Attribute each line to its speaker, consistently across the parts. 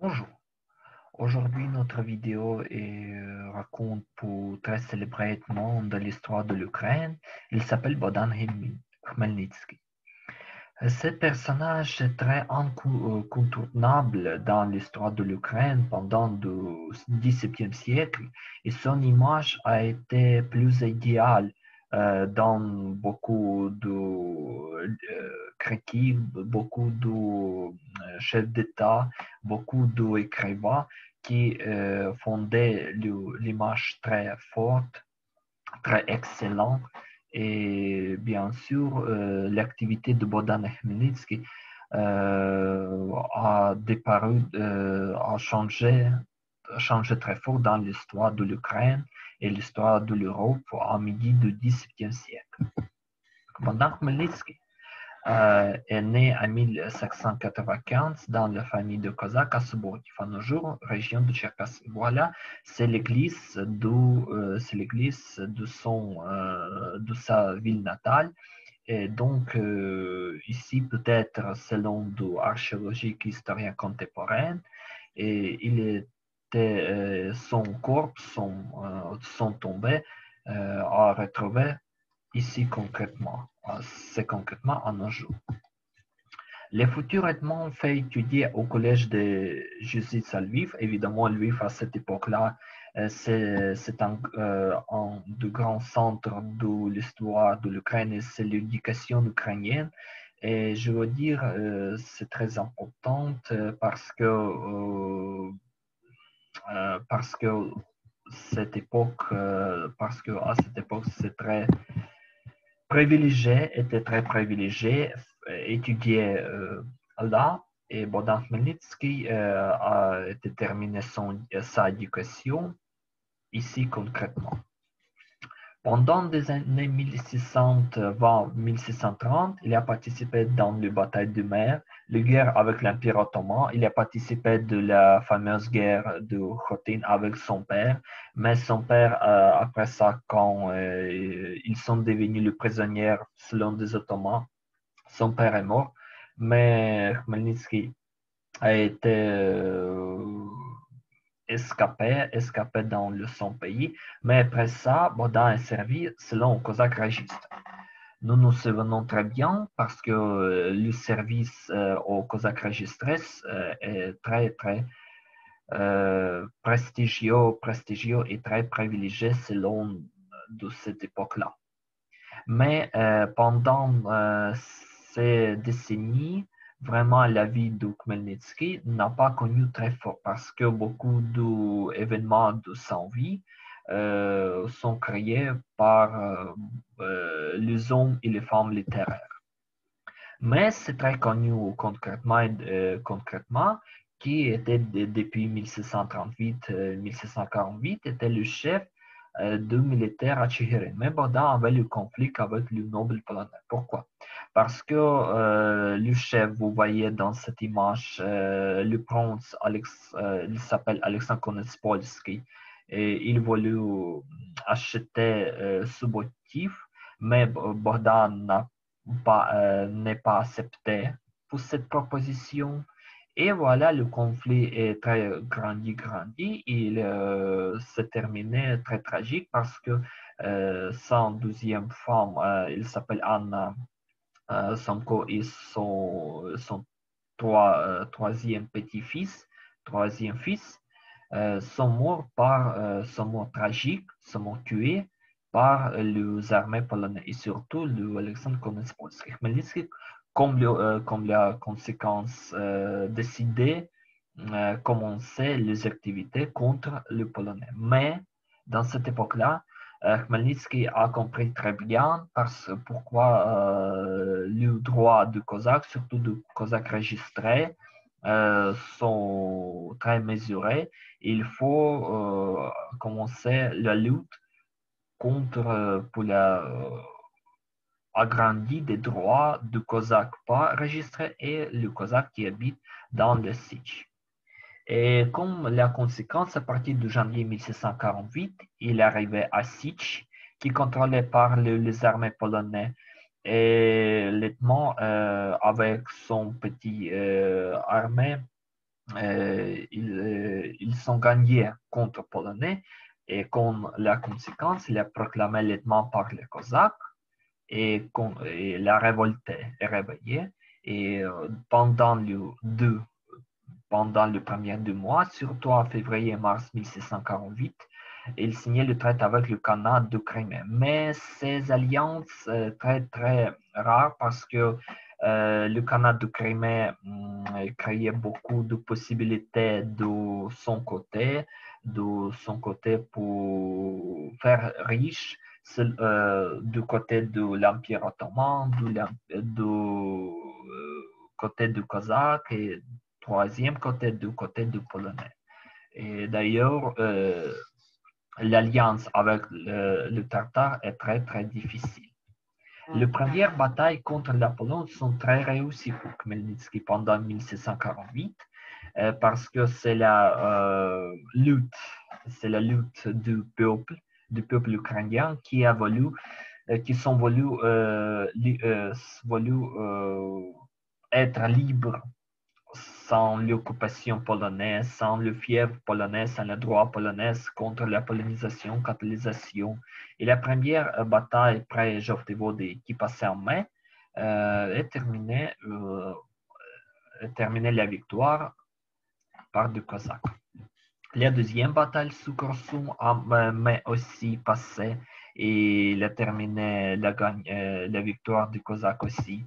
Speaker 1: Bonjour. Aujourd'hui, notre vidéo raconte pour très célèbrement de l'histoire de l'Ukraine. Il s'appelle Bohdan Khmelnytsky. Ce personnage est très incontournable dans l'histoire de l'Ukraine pendant le XVIIe siècle et son image a été plus idéale dans beaucoup de critiques, beaucoup de chefs d'État, beaucoup d'écrivains qui fondaient l'image très forte, très excellente. Et bien sûr, l'activité de Bohdan Khmelnytsky a disparu, a changé très fort dans l'histoire de l'Ukraine et l'histoire de l'Europe à midi du XVIIe siècle. Bohdan Khmelnytsky est né en 1595 dans la famille de Cosaques à Subotiv, à nos jours, région de Tcherkassy. Voilà, c'est l'église de sa ville natale. Et donc, ici, peut-être, selon l'archéologie historienne contemporaine, et il était, son corps sont tombés à retrouver ici concrètement. C'est concrètement à nos jours. Les futurs Edmonds fait étudier au collège de jésuites à Lviv. Évidemment, Lviv, à cette époque-là, c'est un des grands centres de l'histoire de l'Ukraine et c'est l'éducation ukrainienne. Et je veux dire, c'est très important parce que à cette époque, c'est très privilégié, était très privilégié, étudiait là, et Bohdan Khmelnytsky a terminé sa éducation ici concrètement. Pendant les années 1620-1630, il a participé dans les batailles de mer, les guerres avec l'Empire ottoman. Il a participé de la fameuse guerre de Khotin avec son père. Mais son père, après ça, quand ils sont devenus les prisonniers selon des Ottomans, son père est mort. Mais Khmelnytsky a été escapé dans son pays. Mais après ça, Bohdan est servi selon le Cosaque registre. Nous nous souvenons très bien parce que le service au Cosaque registré est très, très prestigieux et très privilégié selon de cette époque-là. Mais pendant ces décennies, vraiment la vie de Khmelnytsky n'a pas connu très fort parce que beaucoup d'événements de sa vie sont créés par les hommes et les femmes littéraires. Mais c'est très connu concrètement qui était depuis 1638-1648 était le chef de militaire à Tchéhéren. Mais Bohdan avait le conflit avec le noble polonais. Pourquoi? Parce que le chef, vous voyez dans cette image, le prince, il s'appelle Alexandre Konetspolski, et il voulait acheter Subotiv, mais Bohdan n'est pas accepté pour cette proposition. Et voilà, le conflit est très grandi. Il s'est terminé très tragique parce que sa deuxième femme, il s'appelle Anna Samko et son troisième petit-fils, troisième fils, sont morts tragiques, sont morts tués par les armées polonaises et surtout Alexandre Konecki. Khmelnytsky, comme la conséquence, décidé commencer les activités contre les Polonais. Mais dans cette époque-là, Khmelnytsky a compris très bien pourquoi le droit du Cosaque, surtout du Cosaque registré, sont très mesurés. Il faut commencer la lutte contre pour la agrandie des droits du Cosaque pas registré et le Cosaque qui habite dans le Sich. Et comme la conséquence, à partir de janvier 1648, il est arrivé à Sich, qui est contrôlé par les armées polonaises. Et Letman, avec son petit armée, ils sont gagnés contre Polonais et comme la conséquence, il est proclamé l'état par les Cosaques et la révolte est réveillée. Et pendant le premier du mois, surtout en février-mars 1648, il signait le traité avec le Khanat de Crimée. Mais ces alliances très très rares parce que le Khanat de Crimée créait beaucoup de possibilités de son côté pour faire riche du côté de l'Empire ottoman, du côté du Cosaque et troisième côté du Polonais. Et d'ailleurs, l'alliance avec le Tartare est très très difficile. Les premières batailles contre la Pologne sont très réussies pour Khmelnytsky pendant 1648 parce que c'est la lutte du peuple ukrainien qui a voulu être libre sans l'occupation polonaise, sans le fièvre polonais, sans le droit polonais contre la polonisation, catalysation. Et la première bataille près Jovtevody qui passait en mai est terminée la victoire par des Cosaques. La deuxième bataille sous Korsun en mai aussi passée et il a terminé la victoire des Cosaques aussi.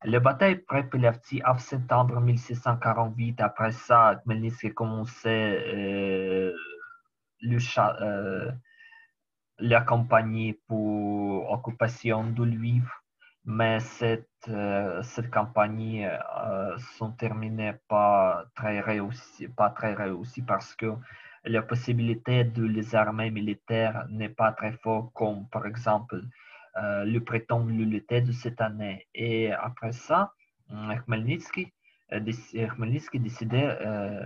Speaker 1: La bataille près Pilavtsi en septembre 1648, après ça, Khmelnytsky a commencé la campagne pour occupation de Lviv, mais cette campagne sont terminée pas très réussie parce que la possibilité de les armées militaires n'est pas très forte comme par exemple le prétend l'été de cette année. Et après ça, Khmelnytsky décidait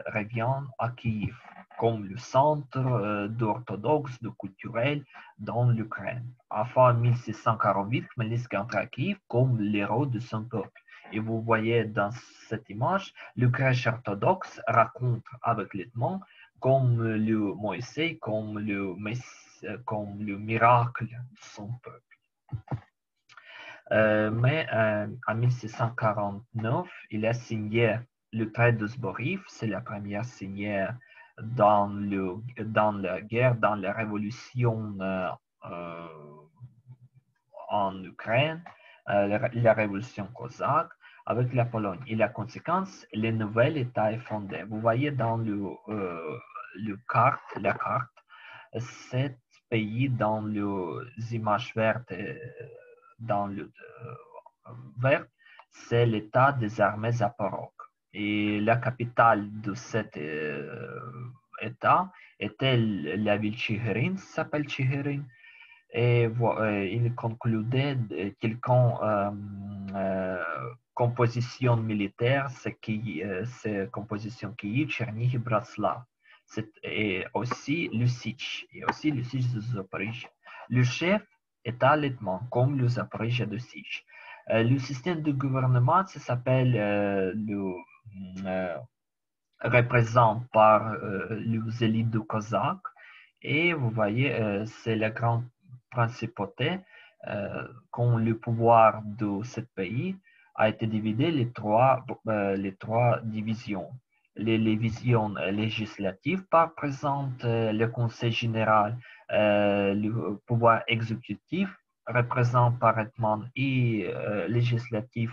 Speaker 1: revient à Kiev comme le centre d'orthodoxe, de culturel dans l'Ukraine. Enfin, 1648, Khmelnytsky entre à Kiev comme l'héros de son peuple. Et vous voyez dans cette image, le grec orthodoxe raconte avec l'étonnant comme le Moïse, comme le miracle de son peuple. Mais en 1649, il a signé le traité de Zborov, c'est la première signée dans la guerre, dans la révolution en Ukraine, la révolution cosaque avec la Pologne. Et la conséquence, le nouvel État est fondé. Vous voyez dans la carte, cet pays dans les images vertes, dans le vert, c'est l'État des armées Zaporog. Et la capitale de cet État était la ville Chiherin, s'appelle Chiherin. Et il concluait quelqu'un composition militaire, c'est composition Kiev, Chernihiv, Bratslav. Et aussi le Sich, de Zaporizhzhia. Le chef est allemand, comme le Zaporizhzhia de Sich. Le système de gouvernement, ça s'appelle représente par les élites de Cosaques. Et vous voyez, c'est la grande principauté quand le pouvoir de ce pays a été divisé les trois divisions. Les divisions législatives représentent le Conseil général, le pouvoir exécutif représente parlement et législatif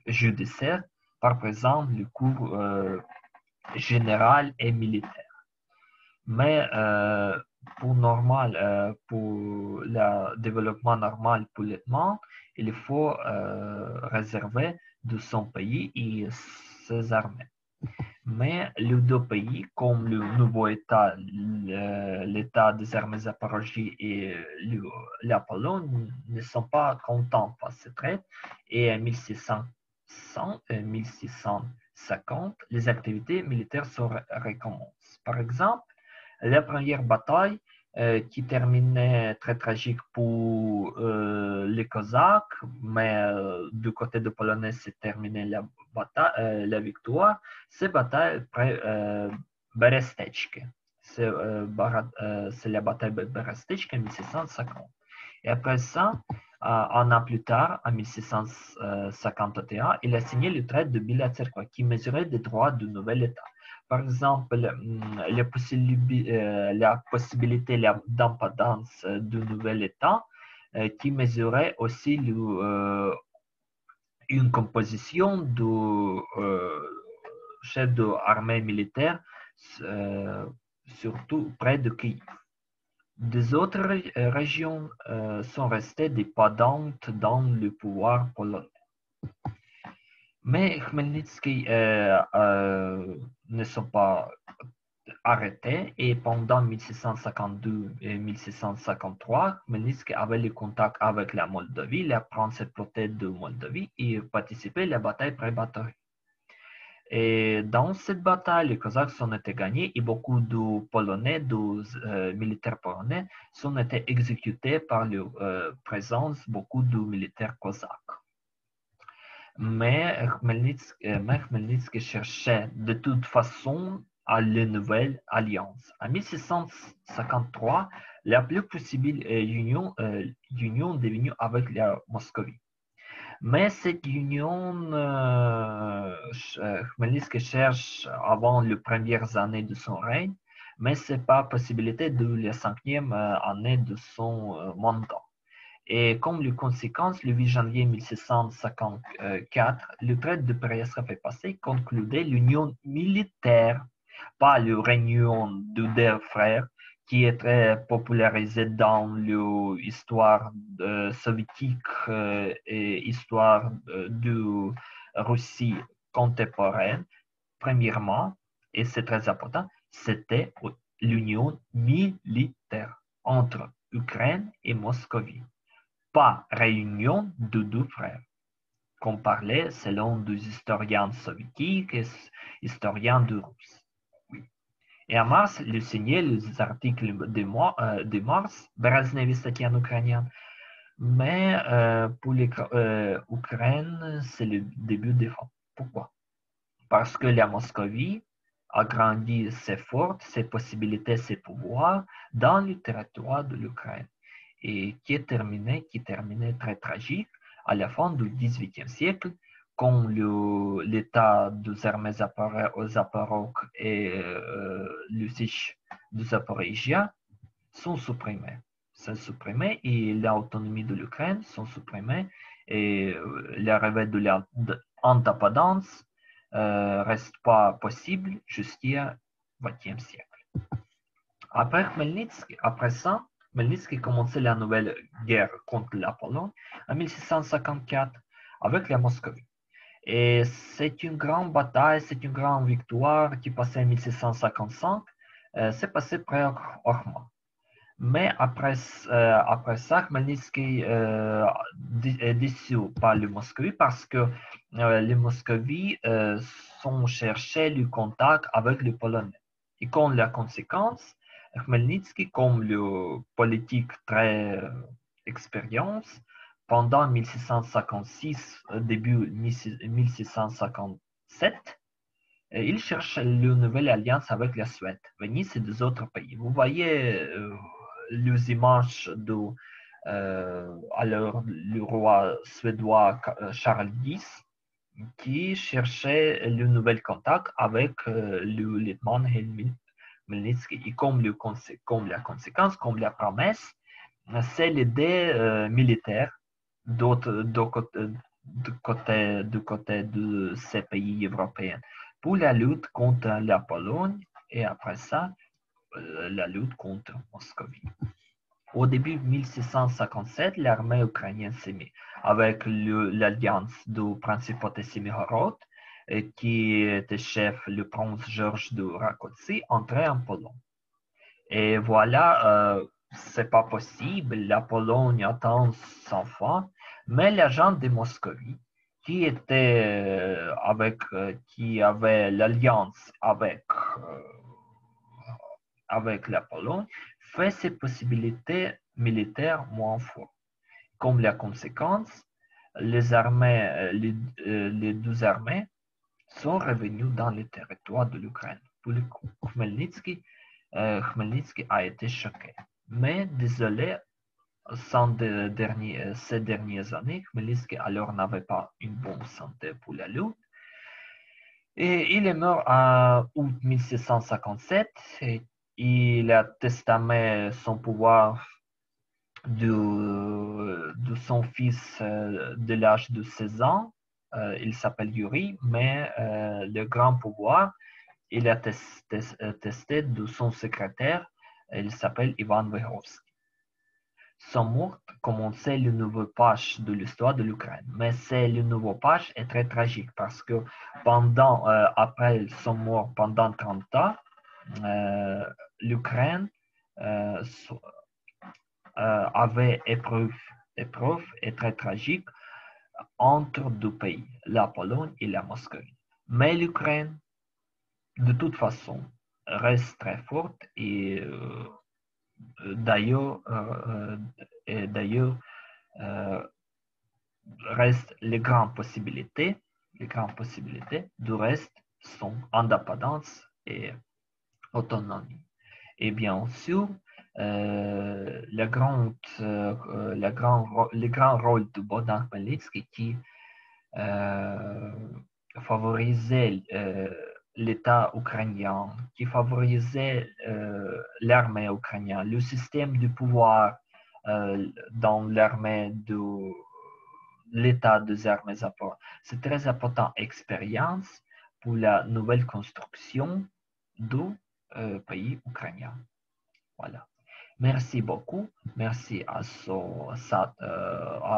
Speaker 1: judiciaire représente le cours général et militaire. Mais pour le développement normal politiquement, il faut réserver de son pays et ses armées. Mais les deux pays, comme le nouveau État, l'État des armées Zaporozhye et la Pologne, ne sont pas contents par ce traité. Et en 1650, les activités militaires se recommencent. Par exemple, la première bataille qui terminait très tragique pour les Cosaques, mais du côté de Polonais, c'est terminé la victoire. Cette bataille près Berestečke. C'est la bataille de Berestečke en 1650. Et après ça, un an plus tard, en 1651, il a signé le traité de Bila-Tserkva qui mesurait les droits du nouvel État. Par exemple, la possibilité d'indépendance du nouvel État qui mesurait aussi une composition du chef de l'armée militaire, surtout près de Kiev. Des autres régions sont restées dépendantes dans le pouvoir polonais. Mais Khmelnytsky ne sont pas arrêtés et pendant 1652 et 1653, Khmelnytsky avait le contact avec la Moldavie, la principauté de Moldavie et participait à la bataille près Batory. Et dans cette bataille, les Cosaques ont été gagnés et beaucoup de Polonais, de militaires polonais, ont été exécutés par la présence de beaucoup de militaires cosaques. Mais Khmelnytsky cherchait de toute façon à la nouvelle alliance. En 1653, la plus possible union devenue avec la Moscovie. Mais cette union, Khmelnytsky cherche avant les premières années de son règne, mais ce n'est pas possibilité de la 5e année de son mandat. Et comme conséquence, le 8 janvier 1654, le traité de Brest-Litovsk est passé, concluait l'union militaire, pas la réunion de deux frères, qui est très popularisée dans l'histoire soviétique et l'histoire de Russie contemporaine. Premièrement, et c'est très important, c'était l'union militaire entre Ukraine et Moscovie. Pas réunion de deux frères, qu'on parlait selon des historiens soviétiques et historiens de Russie. Oui. Et en mars, il signait les articles de mars, Brezhnev statien ukrainien. Mais pour l'Ukraine, c'est le début des fins. Pourquoi? Parce que la Moscovie a grandi ses forces, ses possibilités, ses pouvoirs dans le territoire de l'Ukraine et qui terminait très tragique à la fin du XVIIIe siècle, quand l'état des armées Zaporok et le siège de Zaporizhia sont supprimés. Et l'autonomie de l'Ukraine sont supprimées et l'arrivée de l'indépendance reste pas possible jusqu'au XXe siècle. Après ça, Khmelnytsky commençait la nouvelle guerre contre la Pologne en 1654 avec la Moscovie. Et c'est une grande bataille, c'est une grande victoire qui passait en 1655. C'est passé près d'Orma. Mais après ça, Khmelnytsky est déçu par les Moscovite parce que les Moscovites sont cherchés le contact avec les Polonais. Et comme la conséquence, Khmelnytsky, comme le politique très expérience, pendant 1656, début 1657, il cherche une nouvelle alliance avec la Suède, Venise et des autres pays. Vous voyez les images de alors le roi suédois Charles X qui cherchait le nouvel contact avec le lieutenant Khmelnytsky. Et comme la conséquence, comme la promesse, c'est l'idée militaire du côté de ces pays européens pour la lutte contre la Pologne et après ça, la lutte contre Moscovie. Au début de 1657, l'armée ukrainienne s'est mise avec l'alliance du principauté Sémihorod, qui était chef le prince Georges de Rákóczi, entré en Pologne. Et voilà, c'est pas possible, la Pologne attend sans fin, mais l'agent de Moscovie, qui avait l'alliance avec avec la Pologne fait ses possibilités militaires moins fortes. Comme la conséquence, les deux armées sont revenues dans les territoires de l'Ukraine. Pour Khmelnytsky, Khmelnytsky a été choqué. Mais désolé, ces dernières années, Khmelnytsky alors n'avait pas une bonne santé pour la lutte. Et il est mort en août 1657 et il a testamé son pouvoir de son fils de l'âge de 16 ans. Il s'appelle Yuri, mais le grand pouvoir, il a testé de son secrétaire, il s'appelle Ivan Vyhovsky. Son mort commençait le nouveau page de l'histoire de l'Ukraine. Mais c'est le nouveau page est très tragique parce que après son mort pendant 30 ans, l'Ukraine avait épreuve et très tragique entre deux pays, la Pologne et la Moscovie. Mais l'Ukraine, de toute façon, reste très forte et d'ailleurs, restent les grandes possibilités du reste sont indépendance et autonomie. Et bien sûr, le grand rôle de Bogdan Khmelnytsky qui favorisait l'État ukrainien, qui favorisait l'armée ukrainienne, le système du pouvoir dans l'armée de l'État des armées Zapor. C'est très important expérience pour la nouvelle construction du pays ukrainien. Voilà. Merci beaucoup. Merci à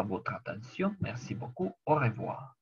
Speaker 1: votre attention. Merci beaucoup. Au revoir.